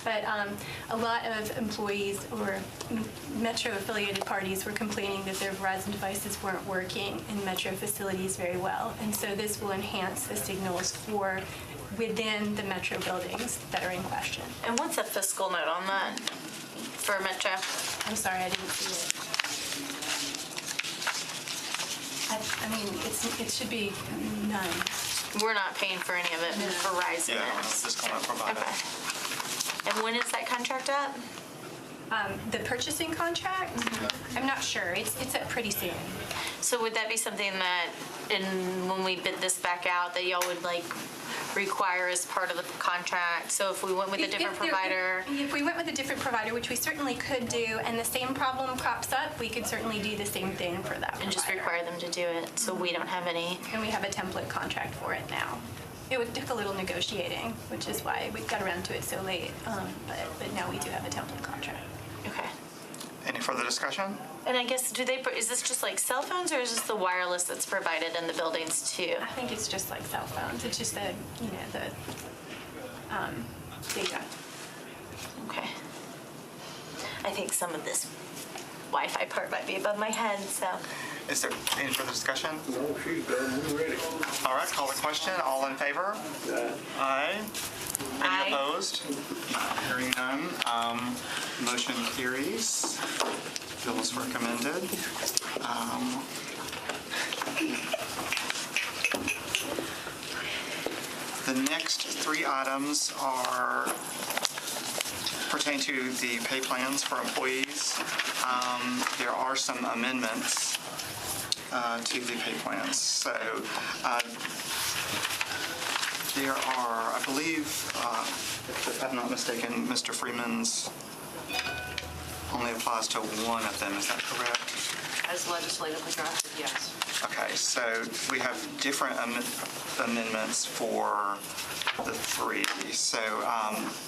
But a lot of employees or Metro-affiliated parties were complaining that their Verizon devices weren't working in Metro facilities very well. And so this will enhance the signals for within the Metro buildings that are in question. And what's the fiscal note on that for Metro? I'm sorry, I didn't see it. I mean, it should be none. We're not paying for any of it. Verizon is. Just going to provide Okay. And when is that contract up? The purchasing contract, I'm not sure. It's up pretty soon. So would that be something that, when we bid this back out, that y'all would like require as part of the contract? So if we went with a different provider? If we went with a different provider, which we certainly could do, and the same problem crops up, we could certainly do the same thing for that And just provider. require them to do it, so we don't have any. And we have a template contract for it now. It took a little negotiating, which is why we got around to it so late. But now we do have a template contract. Okay. Any further discussion? And I guess, is this just like cell phones, or is this the wireless that's provided in the buildings too? I think it's just like cell phones. It's just the data. Okay. I think some of this Wi-Fi part might be above my head, so. Is there any further discussion? No, she's done. We're ready. All right, call the question. All in favor? Aye. Aye. Any opposed? Hearing none. Motion carries. Bill is recommended. The next three items pertain to the pay plans for employees. There are some amendments to the pay plans. So there are, I believe, if I'm not mistaken, Mr. Freeman's only applies to one of them. Is that correct? As legislatively drafted, yes. Okay, so we have different amendments for the three. So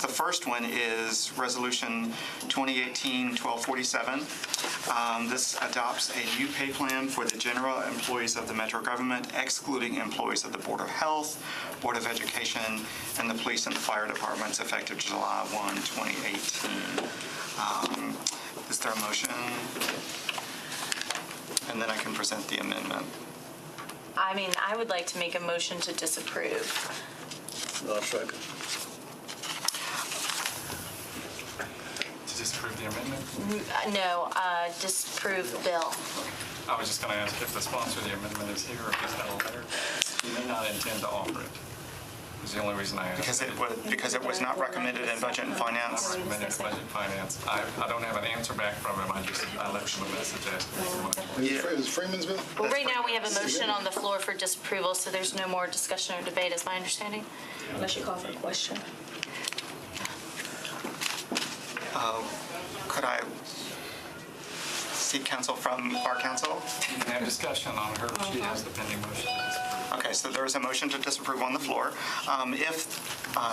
the first one is Resolution 2018-1247. This adopts a new pay plan for the general employees of the Metro government, excluding employees of the Board of Health, Board of Education, and the police and the fire departments effective July 1, 2018. Is there a motion? And then I can present the amendment. I mean, I would like to make a motion to disapprove. I'll second. To disapprove the amendment? No, disapprove bill. I was just going to ask if the sponsor of the amendment is here or if he's not a letter. He may not intend to offer it. Is the only reason I asked. Because it was not recommended in Budget and Finance. Recommended in Budget and Finance. I don't have an answer back from him. I left him a message asking for one. Is Freeman's bill? Well, right now we have a motion on the floor for disapproval, so there's no more discussion or debate, is my understanding. Unless you call for a question. Could I seek counsel from our counsel? You can have discussion on her. She has the pending motion to disapprove. Okay, so there is a motion to disapprove on the floor.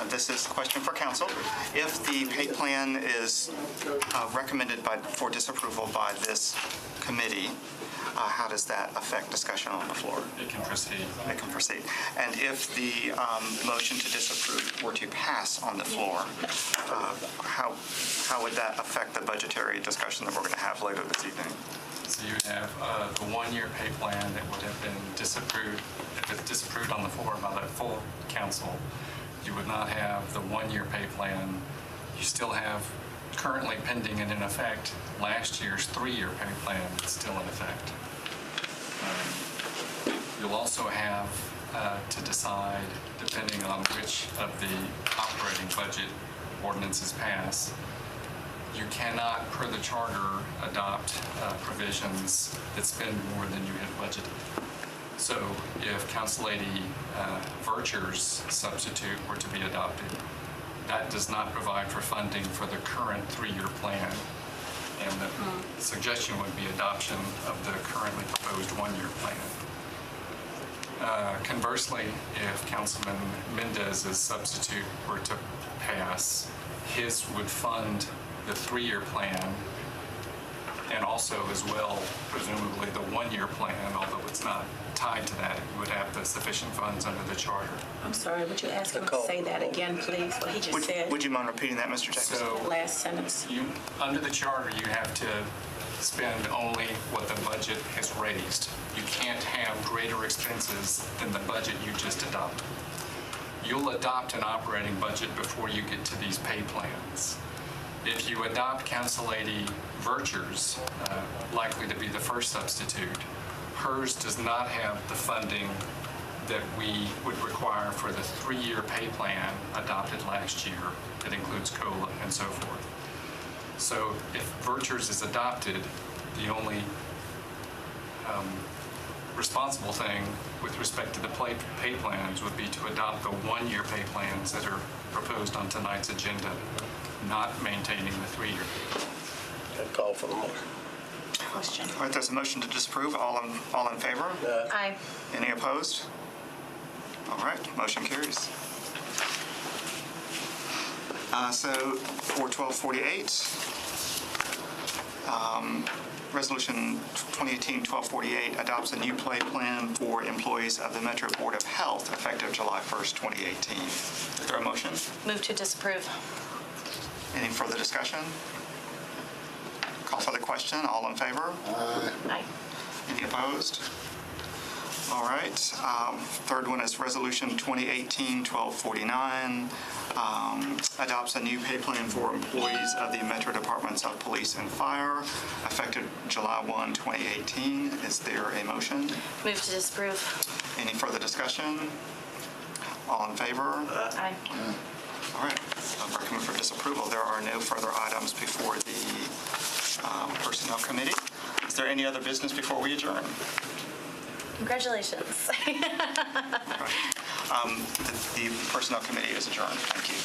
This is a question for council. If the pay plan is recommended for disapproval by this committee, how does that affect discussion on the floor? It can proceed. It can proceed. And if the motion to disapprove were to pass on the floor, how would that affect the budgetary discussion that we're going to have later this evening? So you would have the one-year pay plan that would have been disapproved. If it's disapproved on the floor by the full council, you would not have the one-year pay plan. You still have currently pending and in effect last year's three-year pay plan that's still in effect. You'll also have to decide, depending on which of the operating budget ordinances pass, you cannot, per the charter, adopt provisions that spend more than you had budgeted. So if Council Lady Vercher's substitute were to be adopted, that does not provide for funding for the current three-year plan. And the suggestion would be adoption of the currently proposed one-year plan. Conversely, if Councilman Mendez's substitute were to pass, his would fund the three-year plan And also as well, presumably the one-year plan, although it's not tied to that, you would have the sufficient funds under the charter. I'm sorry, would you ask him to say that again, please, what he just said? Would you mind repeating that, Mr. Jacobson? So Last sentence. under the charter, you have to spend only what the budget has raised. You can't have greater expenses than the budget you just adopted. You'll adopt an operating budget before you get to these pay plans. If you adopt Council Lady Virtue's, likely to be the first substitute, hers does not have the funding that we would require for the 3-year pay plan adopted last year that includes COLA and so forth. So if Virtue's is adopted, the only responsible thing with respect to the pay plans would be to adopt the 1-year pay plans that are proposed on tonight's agenda, not maintaining the 3-year. I'd call for the motion. Question. All right, there's a motion to disapprove. All in favor? Aye. Any opposed? All right, motion carries. So for 1248, Resolution 2018-1248 adopts a new pay plan for employees of the Metro Board of Health effective July 1st, 2018. Is there a motion? Move to disapprove. Any further discussion? Call for the question. All in favor? Aye. Any opposed? All right. Third one is Resolution 2018-1249. Adopts a new pay plan for employees of the Metro Departments of Police and Fire, effective July 1, 2018. Is there a motion? Move to disapprove. Any further discussion? All in favor? Aye. All right. I recommend for disapproval. There are no further items before the Personnel Committee. Is there any other business before we adjourn? Congratulations. The Personnel Committee is adjourned. Thank you.